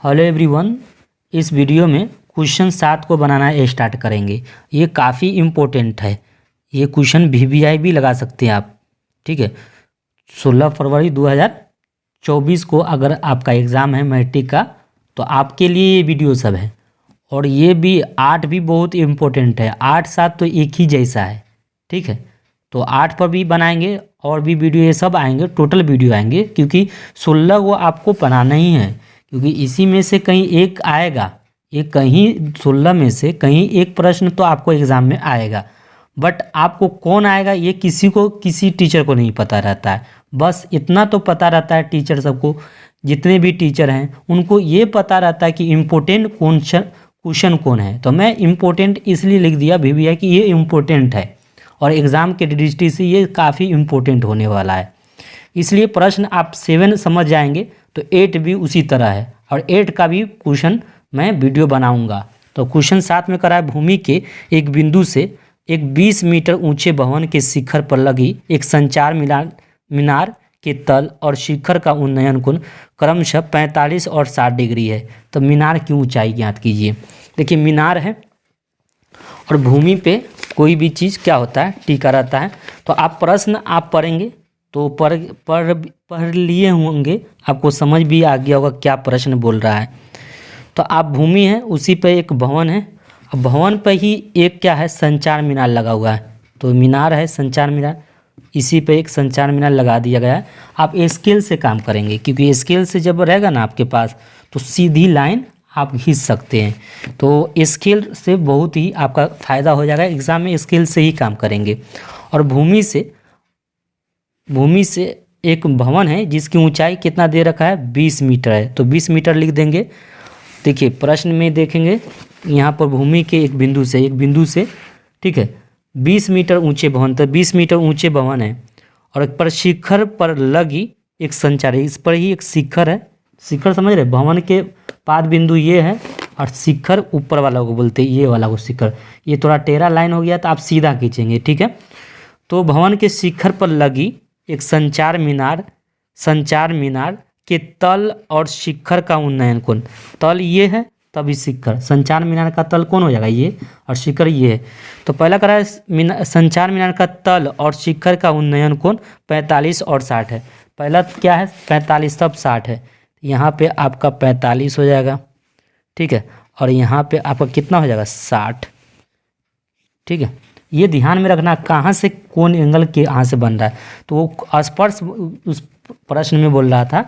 Hello everyone, इस video में question 7 को बनाना स्टार्ट करेंगे। ये काफ़ी इम्पोर्टेंट है। ये क्वेश्चन वीवीआई भी लगा सकते हैं आप। ठीक है, 16 फरवरी 2024 को अगर आपका एग्ज़ाम है मैट्रिक का, तो आपके लिए ये वीडियो सब है। और ये भी 8 भी बहुत इम्पोर्टेंट है। 8 7 तो एक ही जैसा है। ठीक है, तो 8 पर भी बनाएंगे और भी वीडियो ये सब आएंगे, टोटल वीडियो आएंगे, क्योंकि 16 को आपको बनाना ही है। क्योंकि इसी में से कहीं एक आएगा, ये कहीं 16 में से कहीं एक प्रश्न तो आपको एग्ज़ाम में आएगा। बट आपको कौन आएगा ये किसी टीचर को नहीं पता रहता है। बस इतना तो पता रहता है टीचर सबको, जितने भी टीचर हैं उनको ये पता रहता है कि इम्पोर्टेंट क्वेश्चन कौन है। तो मैं इम्पोर्टेंट इसलिए लिख दिया वीवीआई कि ये इम्पोर्टेंट है और एग्ज़ाम के दृष्टि से ये काफ़ी इम्पोर्टेंट होने वाला है। इसलिए प्रश्न आप 7 समझ जाएंगे तो 8 भी उसी तरह है। और 8 का भी क्वेश्चन मैं वीडियो बनाऊंगा। तो क्वेश्चन 7 में करा है, भूमि के एक बिंदु से एक 20 मीटर ऊंचे भवन के शिखर पर लगी एक संचार मीनार के तल और शिखर का उन्नयन कोण क्रमशः 45 और 60 डिग्री है। तो मीनार की ऊंचाई ज्ञात कीजिए। देखिए, मीनार है और भूमि पे कोई भी चीज़ क्या होता है, टिका रहता है। तो आप प्रश्न आप पढ़ेंगे तो पढ़ लिए होंगे, आपको समझ भी आ गया होगा क्या प्रश्न बोल रहा है। तो आप भूमि है, उसी पे एक भवन है, अब भवन पे ही एक क्या है, संचार मीनार लगा हुआ है। तो मीनार है, संचार मीनार, इसी पे एक संचार मीनार लगा दिया गया है। आप स्केल से काम करेंगे, क्योंकि स्केल से जब रहेगा ना आपके पास तो सीधी लाइन आप खींच सकते हैं। तो स्केल से बहुत ही आपका फ़ायदा हो जाएगा। एग्ज़ाम में स्केल से ही काम करेंगे। और भूमि से एक भवन है जिसकी ऊंचाई कितना दे रखा है, 20 मीटर है। तो 20 मीटर लिख देंगे। देखिए, प्रश्न में देखेंगे यहाँ पर भूमि के एक बिंदु से ठीक है 20 मीटर ऊंचे भवन, तो 20 मीटर ऊंचे भवन है। और पर शिखर पर लगी एक संचार, इस पर ही एक शिखर है। शिखर समझ रहे, भवन के पाद बिंदु ये है और शिखर ऊपर वाला को बोलते हैं, ये वाला को शिखर। ये थोड़ा टेढ़ा लाइन हो गया तो आप सीधा खींचेंगे। ठीक है, तो भवन के शिखर पर लगी एक संचार मीनार के तल और शिखर का उन्नयन कोण, तल ये है तभी शिखर, संचार मीनार का तल कौन हो जाएगा, ये, और शिखर ये है। तो पहला करा है संचार मीनार का तल और शिखर का उन्नयन कोण 45 और 60 है। पहला क्या है 45, तब 60 है। यहाँ पे आपका 45 हो जाएगा। ठीक है, और यहाँ पे आपका कितना हो जाएगा, 60। ठीक है, ये ध्यान में रखना कहाँ से कौन एंगल के यहाँ से बन रहा है। तो वो स्पर्श उस प्रश्न में बोल रहा था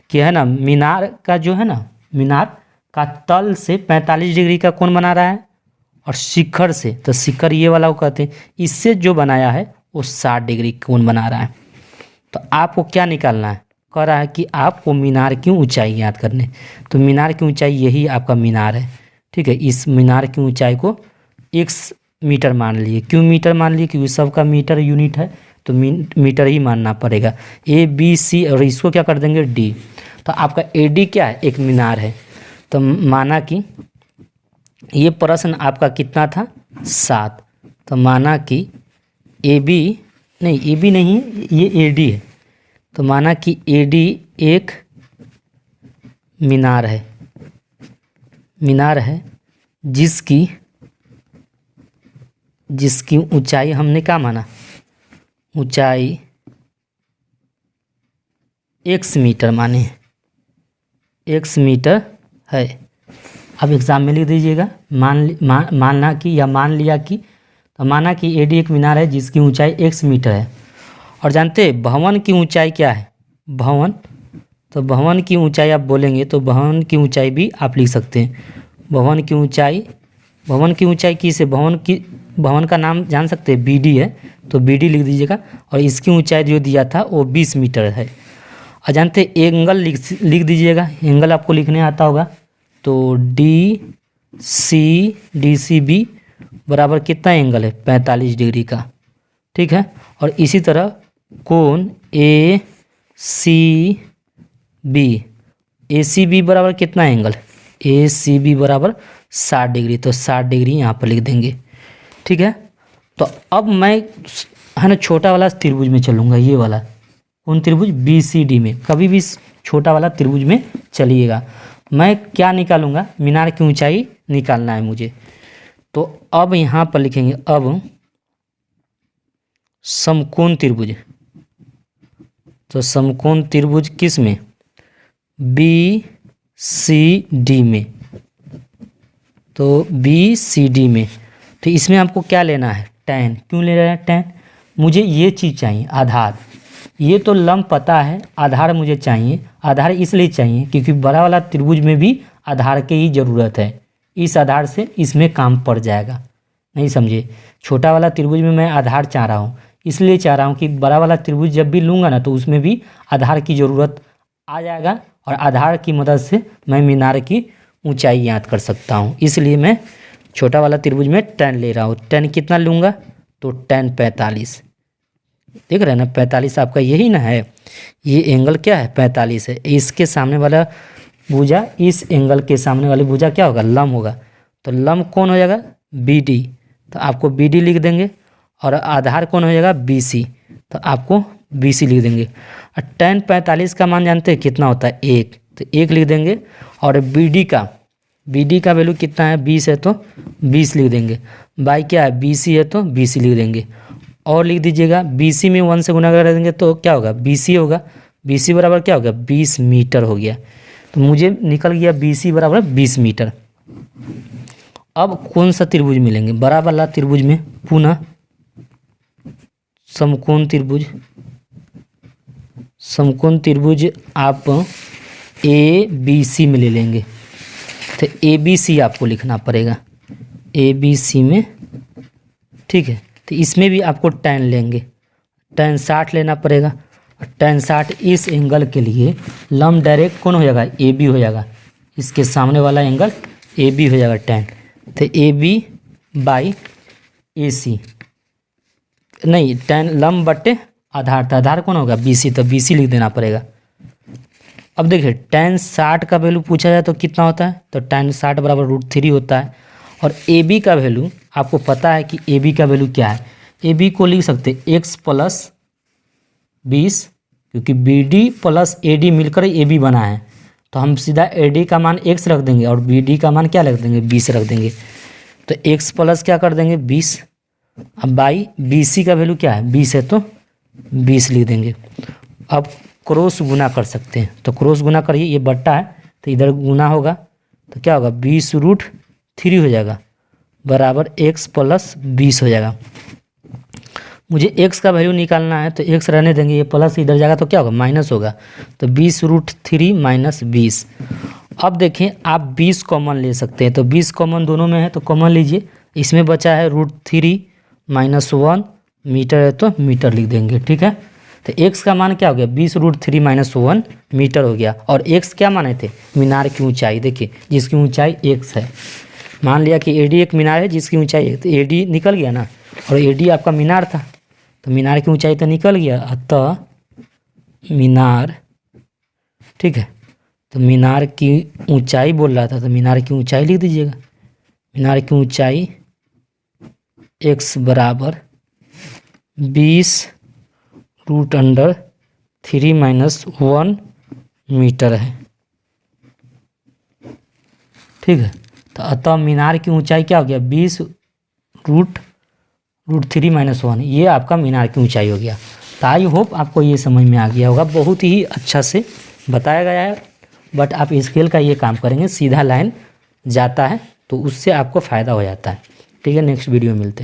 कि है ना, मीनार का जो है ना, मीनार का तल से 45 डिग्री का कोण बना रहा है और शिखर से, तो शिखर ये वाला को कहते हैं, इससे जो बनाया है वो 60 डिग्री कोण बना रहा है। तो आपको क्या निकालना है, कह रहा है कि आपको मीनार की ऊंचाई याद करने। तो मीनार की ऊंचाई यही आपका मीनार है। ठीक है, इस मीनार की ऊंचाई को 1 मीटर मान लिए। क्यों मीटर मान लिए, क्योंकि सबका मीटर यूनिट है, तो मीटर ही मानना पड़ेगा। ABC और इसको क्या कर देंगे, D। तो आपका AD क्या है, एक मीनार है। तो माना कि ये प्रश्न आपका कितना था, 7। तो माना कि AB नहीं, ये AD है। तो माना कि AD एक मीनार है जिसकी ऊंचाई हमने क्या माना, ऊंचाई x मीटर माने, x मीटर है। अब एग्ज़ाम में लिख दीजिएगा, मानना कि या मान लिया कि, तो माना कि AD एक मीनार है जिसकी ऊंचाई x मीटर है। और जानते हैं भवन की ऊंचाई क्या है, भवन, तो भवन की ऊंचाई आप बोलेंगे तो भवन की ऊंचाई भी आप लिख सकते हैं। भवन की ऊंचाई किस है, भवन का नाम जान सकते हैं, BD है। तो BD लिख दीजिएगा। और इसकी ऊंचाई जो दिया था वो 20 मीटर है। और जानते हैं एंगल लिख दीजिएगा, एंगल आपको लिखने आता होगा। तो DCB बराबर कितना एंगल है, 45 डिग्री का। ठीक है, और इसी तरह कोण ACB बराबर कितना एंगल, ACB बराबर 60 डिग्री। तो 60 डिग्री यहाँ पर लिख देंगे। ठीक है, तो अब मैं है ना छोटा वाला त्रिभुज में चलूँगा, ये वाला कौन त्रिभुज, BCD में। कभी भी छोटा वाला त्रिभुज में चलिएगा। मैं क्या निकालूंगा, मीनार की ऊंचाई निकालना है मुझे। तो अब यहाँ पर लिखेंगे अब समकोण त्रिभुज। तो समकोण त्रिभुज किस में, बी सी डी में। तो बी सी डी में, तो इसमें आपको क्या लेना है, tan। क्यों ले रहे हैं tan, मुझे ये चीज़ चाहिए आधार। ये तो लंब पता है, आधार मुझे चाहिए। आधार इसलिए चाहिए क्योंकि बड़ा वाला त्रिभुज में भी आधार की ही ज़रूरत है। इस आधार से इसमें काम पड़ जाएगा, नहीं समझे। छोटा वाला त्रिभुज में मैं आधार चाह रहा हूँ, इसलिए चाह रहा हूँ कि बड़ा वाला त्रिभुज जब भी लूँगा ना तो उसमें भी आधार की ज़रूरत आ जाएगा, और आधार की मदद से मैं मीनार की ऊंचाई याद कर सकता हूँ। इसलिए मैं छोटा वाला त्रिभुज में tan ले रहा हूँ। tan कितना लूँगा, तो tan 45। देख रहे हैं ना, 45 आपका यही ना है, ये एंगल क्या है 45 है। इसके सामने वाला भुजा इस एंगल के सामने वाली भुजा क्या होगा, लंब होगा। तो लंब कौन हो जाएगा, BD। तो आपको BD लिख देंगे, और आधार कौन हो जाएगा, BC। तो आपको BC लिख देंगे। और tan 45 का मान जानते हैं कितना होता है, 1। तो 1 लिख देंगे। और BD का वैल्यू कितना है, 20 है, तो 20 लिख देंगे। बाई क्या है, BC है, तो BC लिख देंगे। और लिख दीजिएगा BC में 1 से गुना कर देंगे तो क्या होगा, BC होगा। BC बराबर क्या होगा, 20 मीटर हो गया। तो मुझे निकल गया BC बराबर 20 मीटर। अब कौन सा त्रिभुज मिलेंगे, बड़ा वाला त्रिभुज में पुनः समकोण त्रिभुज। समकोण त्रिभुज आप ABC में ले लेंगे। तो ABC आपको लिखना पड़ेगा, ABC में, ठीक है। तो इसमें भी आपको tan लेंगे, tan 60 लेना पड़ेगा। और tan 60 इस एंगल के लिए लंब डायरेक्ट कौन हो जाएगा, AB हो जाएगा। इसके सामने वाला एंगल AB हो जाएगा tan। तो AB बाई AC, नहीं tan लंब बटे आधार, तो आधार कौन होगा, BC। तो BC लिख देना पड़ेगा। अब देखिए tan 60 का वैल्यू पूछा जाए तो कितना होता है, तो tan 60 बराबर √3 होता है। और AB का वैल्यू आपको पता है कि AB का वैल्यू क्या है। AB को लिख सकते हैं x + 20, क्योंकि BD + AD मिलकर AB बना है। तो हम सीधा AD का मान x रख देंगे और BD का मान क्या रख देंगे, 20 रख देंगे। तो x प्लस क्या कर देंगे, 20। अब बाई BC का वैल्यू क्या है, 20 है, तो 20 लिख देंगे। अब क्रॉस गुना कर सकते हैं, तो क्रॉस गुना करिए, ये बट्टा है तो इधर गुना होगा, तो क्या होगा, 20√3 हो जाएगा बराबर x + 20 हो जाएगा। मुझे x का वैल्यू निकालना है, तो x रहने देंगे, ये प्लस इधर जाएगा तो क्या होगा, माइनस होगा। तो 20√3 - 20। अब देखें आप 20 कॉमन ले सकते हैं, तो 20 कॉमन दोनों में है तो कॉमन लीजिए। इसमें बचा है √3 - 1 मीटर है, तो मीटर लिख देंगे, ठीक है। तो x का मान क्या हो गया, 20√3 - 1 मीटर हो गया। और x क्या माने थे, मीनार की ऊंचाई। देखिए जिसकी ऊंचाई x है, मान लिया कि AD एक मीनार है जिसकी ऊंचाई है, तो AD निकल गया ना, और AD आपका मीनार था, तो मीनार की ऊंचाई तो निकल गया। अतः मीनार, ठीक है, तो मीनार की ऊंचाई बोल रहा था, तो मीनार की ऊंचाई लिख दीजिएगा। मीनार की ऊंचाई x बराबर 20√3 - 1 मीटर है, ठीक है। तो अतः मीनार की ऊंचाई क्या हो गया, 20√3 - 1, ये आपका मीनार की ऊंचाई हो गया। तो आई होप आपको ये समझ में आ गया होगा, बहुत ही अच्छा से बताया गया है। बट आप स्केल का ये काम करेंगे, सीधा लाइन जाता है तो उससे आपको फ़ायदा हो जाता है, ठीक है। नेक्स्ट वीडियो मिलते हैं।